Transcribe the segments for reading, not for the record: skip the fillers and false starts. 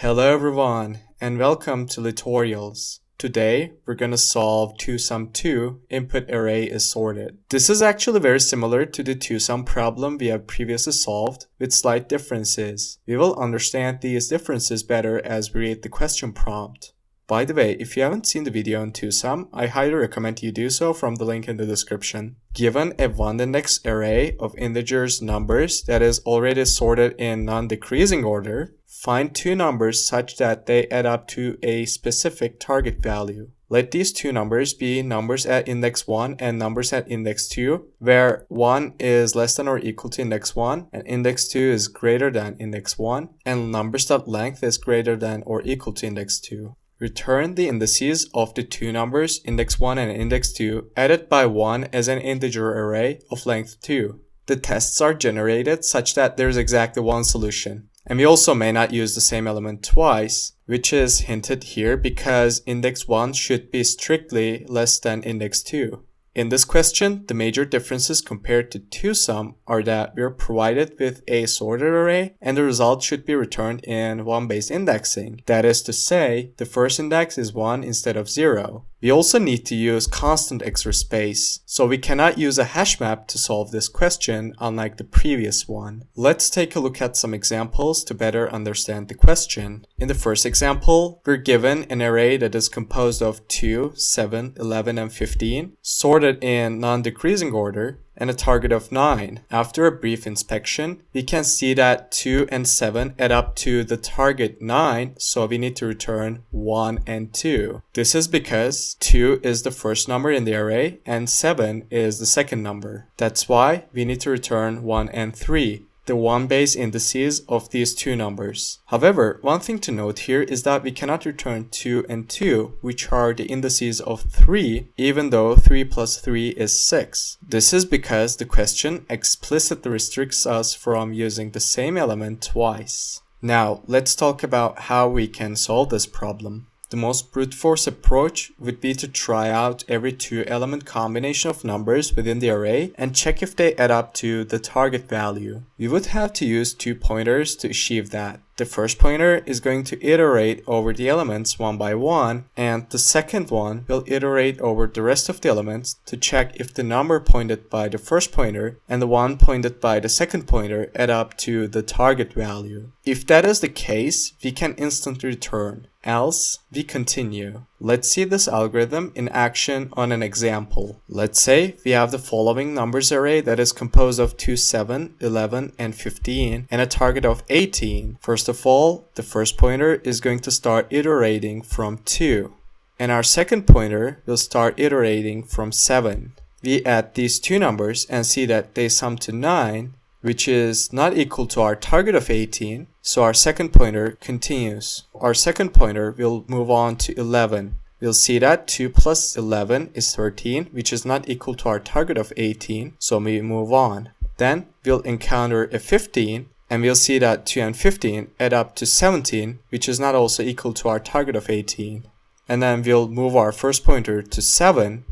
Hello everyone and welcome to Tutorials. Today we're going to solve 2sum2 input array is sorted. This is actually very similar to the 2sum problem we have previously solved with slight differences. We will understand these differences better as we read the question prompt. By the way, if you haven't seen the video on 2sum, I highly recommend you do so from the link in the description. Given a one-index array of integers numbers that is already sorted in non-decreasing order, find two numbers such that they add up to a specific target value. Let these two numbers be numbers at index 1 and numbers at index 2, where 1 is less than or equal to index 1 and index 2 is greater than index 1, and numbers.length is greater than or equal to index 2. Return the indices of the two numbers index 1 and index 2 added by 1 as an integer array of length 2. The tests are generated such that there is exactly one solution. And we also may not use the same element twice, which is hinted here because index 1 should be strictly less than index 2. In this question, the major differences compared to 2sum are that we are provided with a sorted array and the result should be returned in 1-based indexing. That is to say, the first index is 1 instead of 0. We also need to use constant extra space, so we cannot use a hash map to solve this question unlike the previous one. Let's take a look at some examples to better understand the question. In the first example, we're given an array that is composed of 2, 7, 11, and 15, sorted in non-decreasing order, and a target of 9. After a brief inspection, we can see that 2 and 7 add up to the target 9, so we need to return 1 and 2. This is because 2 is the first number in the array and 7 is the second number. That's why we need to return 1 and 3. The 1-base indices of these two numbers. However, one thing to note here is that we cannot return 2 and 2, which are the indices of 3, even though 3 plus 3 is 6. This is because the question explicitly restricts us from using the same element twice. Now, let's talk about how we can solve this problem. The most brute force approach would be to try out every two-element combination of numbers within the array and check if they add up to the target value. We would have to use two pointers to achieve that. The first pointer is going to iterate over the elements one by one, and the second one will iterate over the rest of the elements to check if the number pointed by the first pointer and the one pointed by the second pointer add up to the target value. If that is the case, we can instantly return. Else, we continue. Let's see this algorithm in action on an example. Let's say we have the following numbers array that is composed of 2, 7, 11, and 15, and a target of 18. First of all, the first pointer is going to start iterating from 2, and our second pointer will start iterating from 7. We add these two numbers and see that they sum to 9, which is not equal to our target of 18, so our second pointer continues. Our second pointer will move on to 11. We'll see that 2 plus 11 is 13, which is not equal to our target of 18, so we move on. Then we'll encounter a 15, and we'll see that 2 and 15 add up to 17, which is not also equal to our target of 18. And then we'll move our first pointer to 7,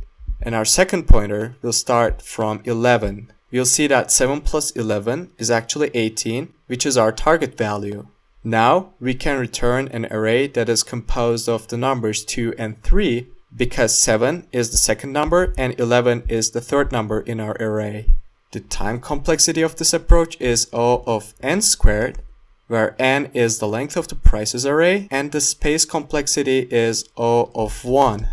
and our second pointer will start from 11. We'll see that 7 plus 11 is actually 18, which is our target value. Now we can return an array that is composed of the numbers 2 and 3 because 7 is the second number and 11 is the third number in our array. The time complexity of this approach is O of n squared, where n is the length of the prices array and the space complexity is O of 1.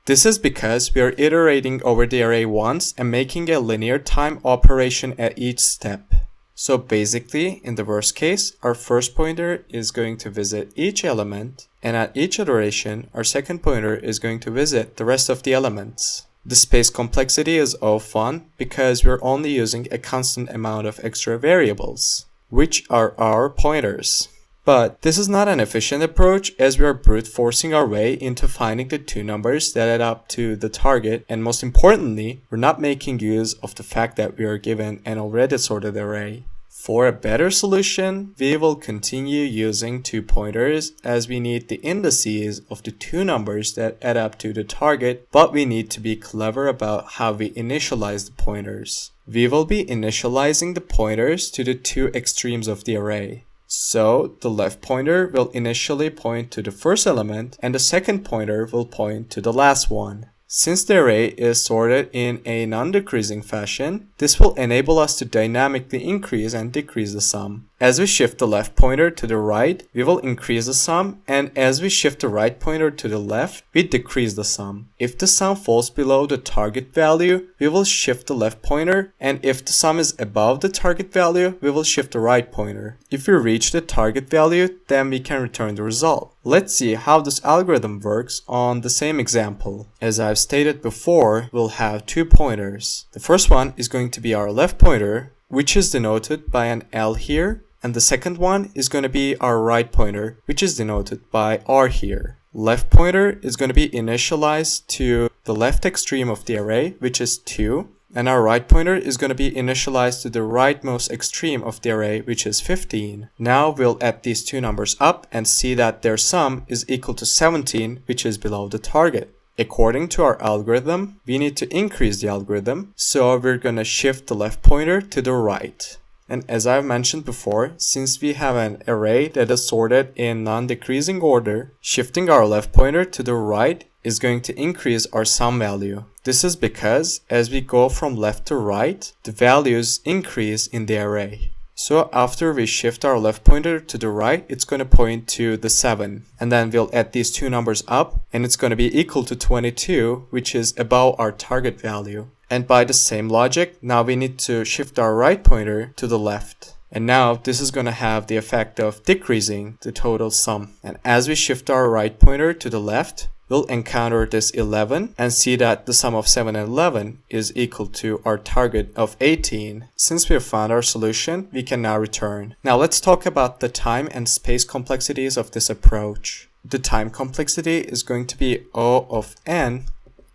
This is because we are iterating over the array once and making a linear time operation at each step. So basically, in the worst case, our first pointer is going to visit each element, and at each iteration, our second pointer is going to visit the rest of the elements. The space complexity is O of 1 because we're only using a constant amount of extra variables, which are our pointers. But this is not an efficient approach as we are brute forcing our way into finding the two numbers that add up to the target, and most importantly, we're not making use of the fact that we are given an already sorted array. For a better solution, we will continue using two pointers as we need the indices of the two numbers that add up to the target, but we need to be clever about how we initialize the pointers. We will be initializing the pointers to the two extremes of the array. So the left pointer will initially point to the first element and the second pointer will point to the last one. Since the array is sorted in a non-decreasing fashion, this will enable us to dynamically increase and decrease the sum. As we shift the left pointer to the right, we will increase the sum, and as we shift the right pointer to the left, we decrease the sum. If the sum falls below the target value, we will shift the left pointer, and if the sum is above the target value, we will shift the right pointer. If we reach the target value, then we can return the result. Let's see how this algorithm works on the same example. As I've stated before, we'll have two pointers. The first one is going to be our left pointer, which is denoted by an L here, and the second one is going to be our right pointer, which is denoted by R here. Left pointer is going to be initialized to the left extreme of the array, which is 2, and our right pointer is going to be initialized to the rightmost extreme of the array, which is 15. Now we'll add these two numbers up and see that their sum is equal to 17, which is below the target. According to our algorithm, we need to increase the algorithm, so we're going to shift the left pointer to the right. And as I've mentioned before, since we have an array that is sorted in non-decreasing order, shifting our left pointer to the right is going to increase our sum value. This is because as we go from left to right, the values increase in the array. So after we shift our left pointer to the right, it's going to point to the 7. And then we'll add these two numbers up, and it's going to be equal to 22, which is above our target value. And by the same logic, now we need to shift our right pointer to the left. And now this is going to have the effect of decreasing the total sum. And as we shift our right pointer to the left, we'll encounter this 11 and see that the sum of 7 and 11 is equal to our target of 18. Since we have found our solution, we can now return. Now let's talk about the time and space complexities of this approach. The time complexity is going to be O of n,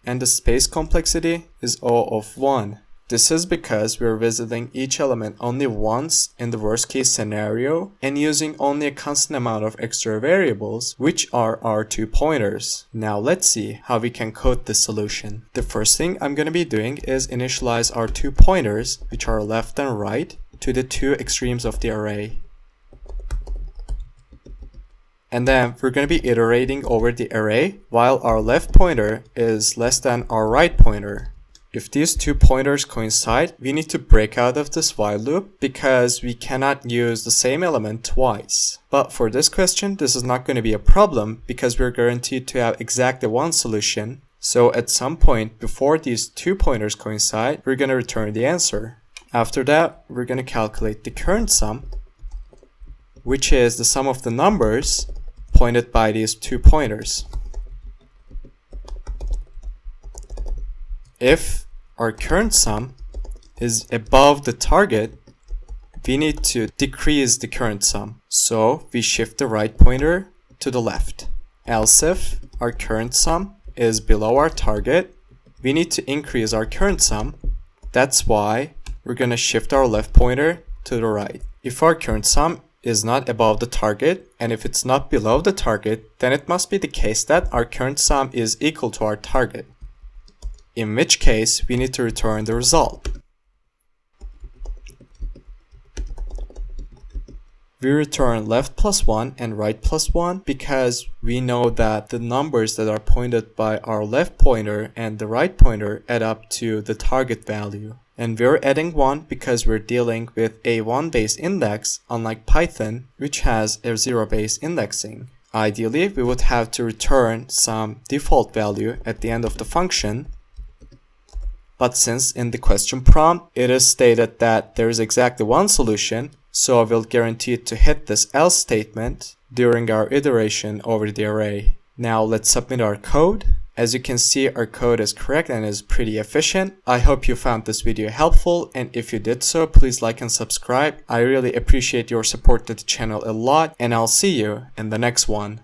and the space complexity is O of 1. This is because we're visiting each element only once in the worst case scenario and using only a constant amount of extra variables, which are our two pointers. Now let's see how we can code this solution. The first thing I'm going to be doing is initialize our two pointers, which are left and right, to the two extremes of the array. And then we're going to be iterating over the array while our left pointer is less than our right pointer. If these two pointers coincide, we need to break out of this while loop because we cannot use the same element twice. But for this question, this is not going to be a problem because we're guaranteed to have exactly one solution. So at some point before these two pointers coincide, we're going to return the answer. After that, we're going to calculate the current sum, which is the sum of the numbers pointed by these two pointers. If our current sum is above the target, we need to decrease the current sum. So we shift the right pointer to the left. Else if our current sum is below our target, we need to increase our current sum. That's why we're going to shift our left pointer to the right. If our current sum is not above the target, and if it's not below the target, then it must be the case that our current sum is equal to our target, in which case we need to return the result. We return left plus 1 and right plus 1 because we know that the numbers that are pointed by our left pointer and the right pointer add up to the target value. And we're adding 1 because we're dealing with a 1-base index, unlike Python, which has a 0-base indexing. Ideally, we would have to return some default value at the end of the function. But since in the question prompt, it is stated that there is exactly one solution, so we'll guarantee to hit this else statement during our iteration over the array. Now let's submit our code. As you can see, our code is correct and is pretty efficient. I hope you found this video helpful, and if you did so, please like and subscribe. I really appreciate your support to the channel a lot, and I'll see you in the next one.